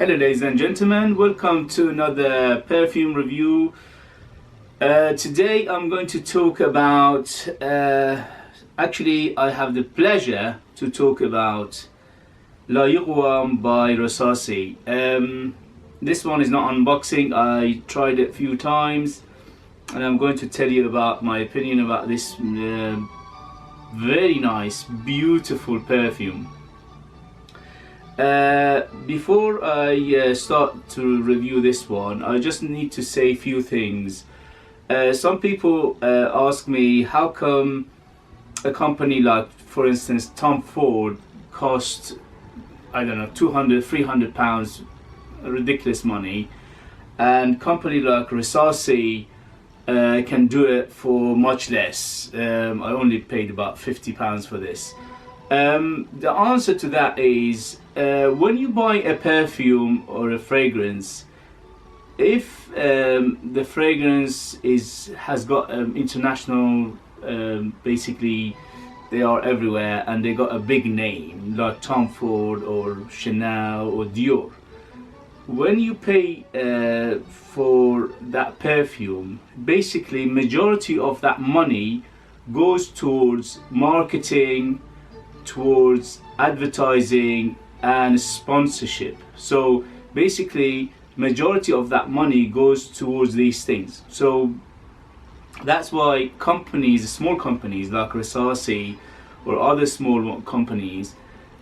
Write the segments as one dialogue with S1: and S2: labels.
S1: Hello ladies and gentlemen, welcome to another perfume review. Today I'm going to talk about, actually I have the pleasure to talk about Yuqawam by Rasasi. This one is not unboxing, I tried it a few times and I'm going to tell you about my opinion about this very nice, beautiful perfume. Before I start to review this one, I just need to say a few things. Some people ask me how come a company like, for instance, Tom Ford costs, I don't know, 200, 300 pounds, ridiculous money, and company like Rasasi can do it for much less. I only paid about 50 pounds for this. The answer to that is, when you buy a perfume or a fragrance, if the fragrance has got international, basically they are everywhere and they got a big name like Tom Ford or Chanel or Dior, when you pay for that perfume, basically majority of that money goes towards marketing, towards advertising and sponsorship. So basically majority of that money goes towards these things. So that's why companies, small companies like Rasasi or other small companies,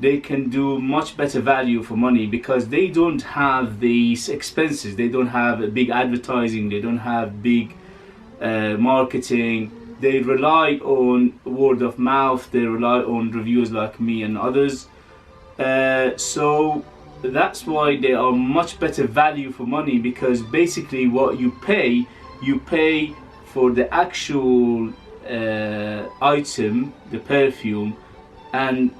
S1: they can do much better value for money because they don't have these expenses. They don't have a big advertising, they don't have big marketing. They rely on word of mouth, they rely on reviews like me and others. So that's why they are much better value for money, because basically what you pay for the actual item, the perfume, and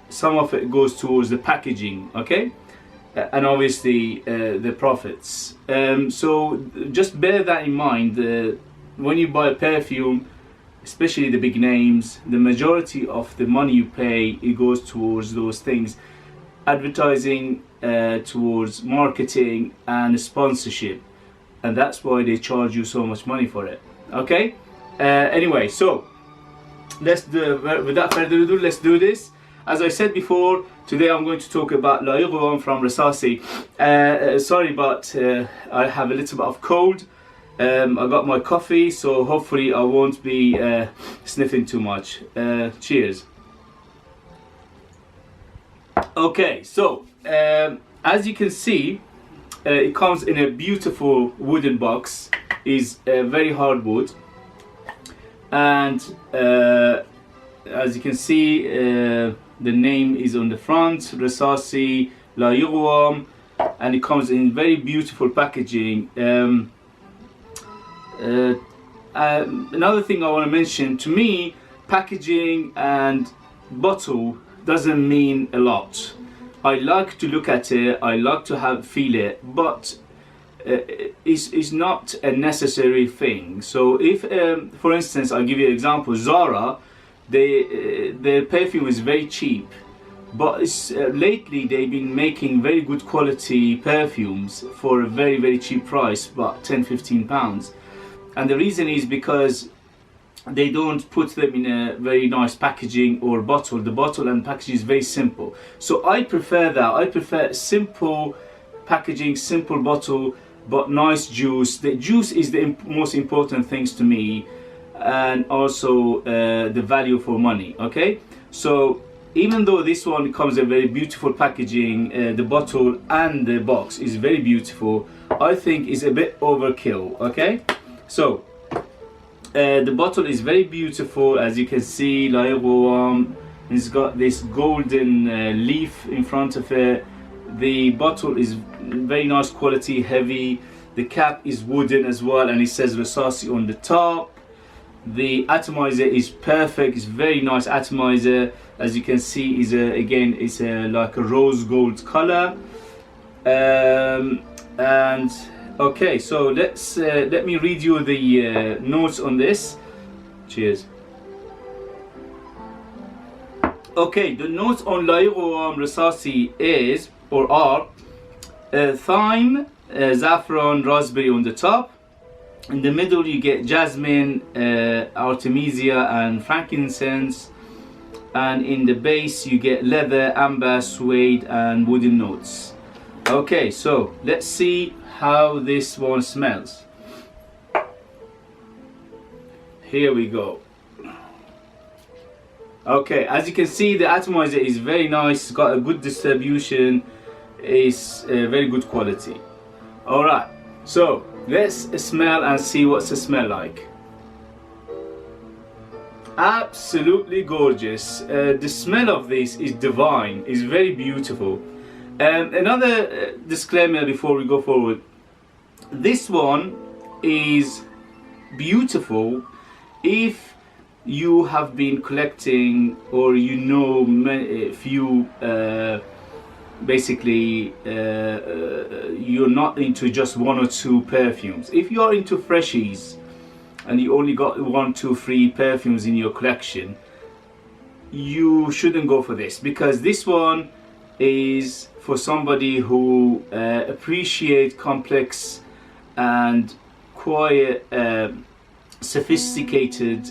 S1: some of it goes towards the packaging, okay? And obviously the profits. So just bear that in mind. When you buy a perfume, especially the big names, the majority of the money you pay, it goes towards those things. Advertising, towards marketing and sponsorship, and that's why they charge you so much money for it, okay? Anyway, so without further ado, let's do this. As I said before, today I'm going to talk about Yuqawam from Rasasi. Sorry, but I have a little bit of cold. I got my coffee, so hopefully I won't be sniffing too much. Cheers. Okay, so as you can see, it comes in a beautiful wooden box. Is very hard wood, and as you can see, the name is on the front, Rasasi Yuqawam, and it comes in very beautiful packaging. Another thing I want to mention, to me, packaging and bottle doesn't mean a lot. I like to look at it, I like to feel it, but it's not a necessary thing. So if, for instance, I'll give you an example, Zara, their perfume is very cheap, but lately they've been making very good quality perfumes for a very, very cheap price, about 10-15 pounds. And the reason is because they don't put them in a very nice packaging or bottle. The bottle and packaging is very simple. So I prefer that. I prefer simple packaging, simple bottle, but nice juice. The juice is the most important things to me, and also the value for money, okay? So even though this one comes in very beautiful packaging, the bottle and the box is very beautiful, I think is a bit overkill, okay? So the bottle is very beautiful, as you can see. Yuqawam, it's got this golden leaf in front of it. The bottle is very nice quality, heavy. The cap is wooden as well, and it says Rasasi on the top. The atomizer is perfect, it's very nice atomizer. As you can see, is again, it's like a rose gold color. And okay, so let me read you the notes on this. Cheers. Okay, the notes on Yuqawam Rasasi is, or are, thyme, saffron, raspberry on the top. In the middle you get jasmine, artemisia and frankincense, and in the base you get leather, amber, suede and wooden notes. Okay, so let's see how this one smells. Here we go. Okay, as you can see, the atomizer is very nice, it's got a good distribution, it's very good quality. Alright, so let's smell and see what's the smell like. Absolutely gorgeous. The smell of this is divine, it's very beautiful. Another disclaimer before we go forward. This one is beautiful if you have been collecting, or you know a few basically you're not into just one or two perfumes. If you are into freshies and you only got 1, 2, 3 perfumes in your collection, you shouldn't go for this, because this one is for somebody who appreciate complex and quite sophisticated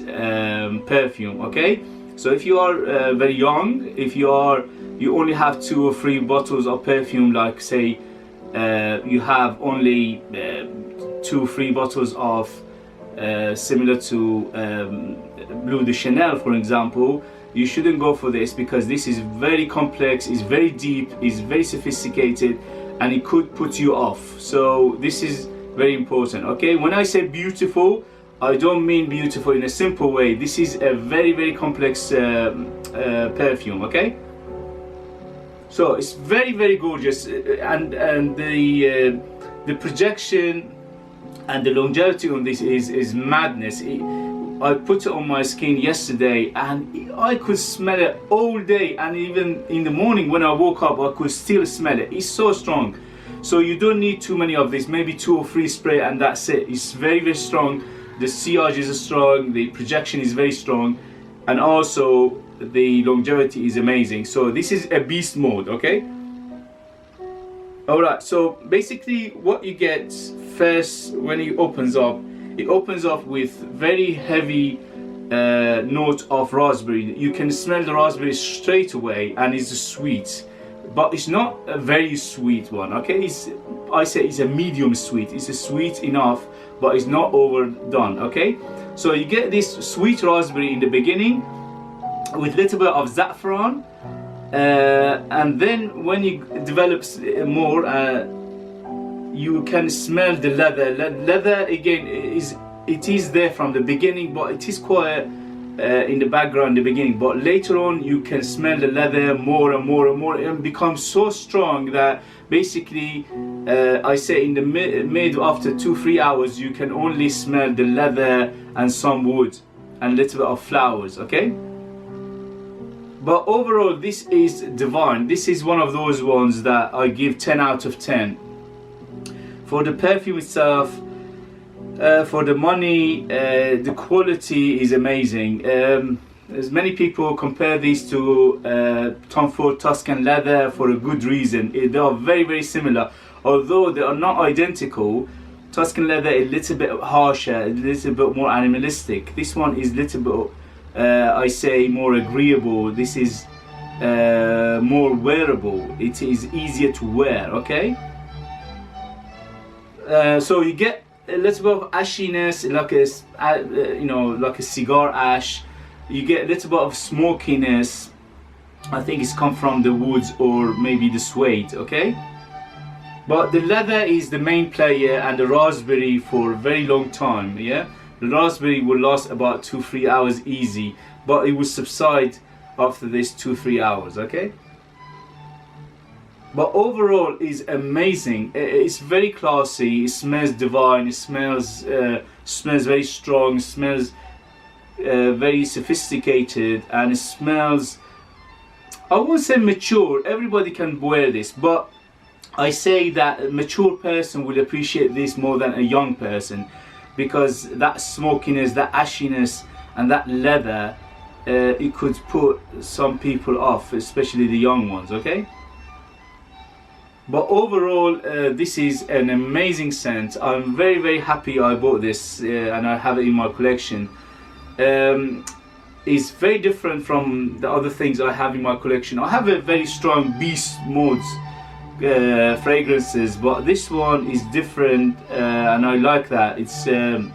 S1: perfume. Okay, so if you are very young, if you only have 2 or 3 bottles of perfume, like say you have only 2 or 3 bottles of similar to Bleu de Chanel, for example, you shouldn't go for this, because this is very complex, it's very deep, it's very sophisticated, and it could put you off. So this is very important. Okay, when I say beautiful, I don't mean beautiful in a simple way. This is a very, very complex perfume. Okay, so it's very, very gorgeous, and the projection and the longevity on this is madness. I put it on my skin yesterday and I could smell it all day, and even in the morning when I woke up I could still smell it. It's so strong. So you don't need too many of this, maybe 2 or 3 spray and that's it. It's very, very strong. The sillage is strong, the projection is very strong, and also the longevity is amazing. So this is a beast mode. Okay, alright, so basically what you get first when it opens up with very heavy note of raspberry. You can smell the raspberry straight away, and it's sweet, but it's not a very sweet one. Okay, I say it's a medium sweet. It's a sweet enough, but it's not overdone. Okay, so you get this sweet raspberry in the beginning with a little bit of saffron, and then when it develops more, you can smell the leather. Leather again is there from the beginning, but it is quite in the background in the beginning. But later on, you can smell the leather more and more and more. It becomes so strong that basically, I say in the mid after 2-3 hours, you can only smell the leather and some wood and a little bit of flowers. Okay. But overall, this is divine. This is one of those ones that I give 10 out of 10. For the perfume itself, for the money, the quality is amazing. As many people compare these to Tom Ford Tuscan leather for a good reason. They are very, very similar. Although they are not identical, Tuscan leather is a little bit harsher, a little bit more animalistic. This one is a little bit, I say, more agreeable. This is more wearable. It is easier to wear. Okay. So you get a little bit of ashiness, like like a cigar ash. You get a little bit of smokiness. I think it's come from the woods or maybe the suede. Okay, but the leather is the main player, and the raspberry for a very long time. Yeah, the raspberry will last about 2-3 hours easy, but it will subside after this 2-3 hours. Okay. But overall is amazing. It's very classy. It smells divine. It smells very strong. It smells very sophisticated, and it smells, I won't say mature. Everybody can wear this, but I say that a mature person will appreciate this more than a young person, because that smokiness, that ashiness, and that leather, it could put some people off, especially the young ones. Okay. But overall, this is an amazing scent. I'm very, very happy I bought this and I have it in my collection. It's very different from the other things I have in my collection. I have a very strong beast modes fragrances, but this one is different, and I like that. It's the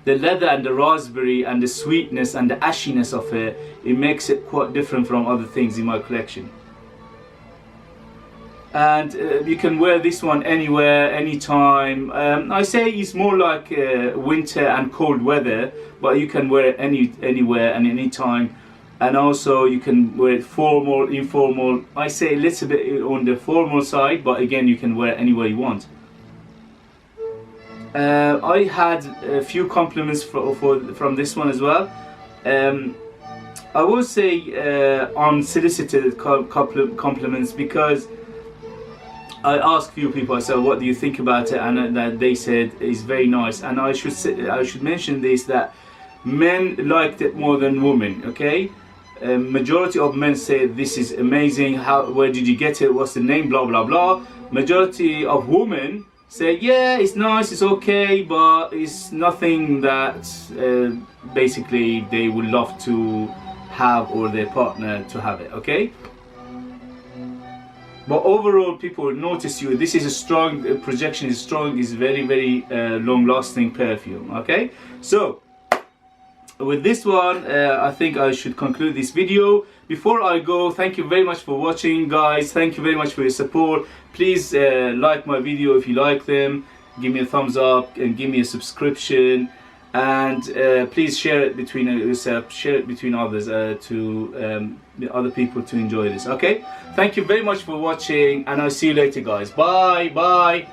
S1: leather and the raspberry and the sweetness and the ashiness of it. It makes it quite different from other things in my collection. And you can wear this one anywhere, anytime. I say it's more like winter and cold weather, but you can wear it anywhere and anytime. And also you can wear it formal, informal. I say a little bit on the formal side, but again, you can wear it anywhere you want. I had a few compliments from this one as well. I will say unsolicited compliments, because I asked a few people, I said, what do you think about it? And they said it's very nice. And I should mention this, that men liked it more than women, okay? Majority of men say this is amazing, where did you get it, what's the name, blah blah blah. Majority of women say, yeah, it's nice, it's okay, but it's nothing that basically they would love to have, or their partner to have it, okay? But overall, people notice you. This is a strong projection, is strong, is very, very long-lasting perfume. Okay, so with this one, I think I should conclude this video. Before I go, thank you very much for watching, guys. Thank you very much for your support. Please like my video if you like them. Give me a thumbs up and give me a subscription. And please share it between yourself, share it between others, to other people to enjoy this. Okay, thank you very much for watching, and I'll see you later, guys. Bye bye.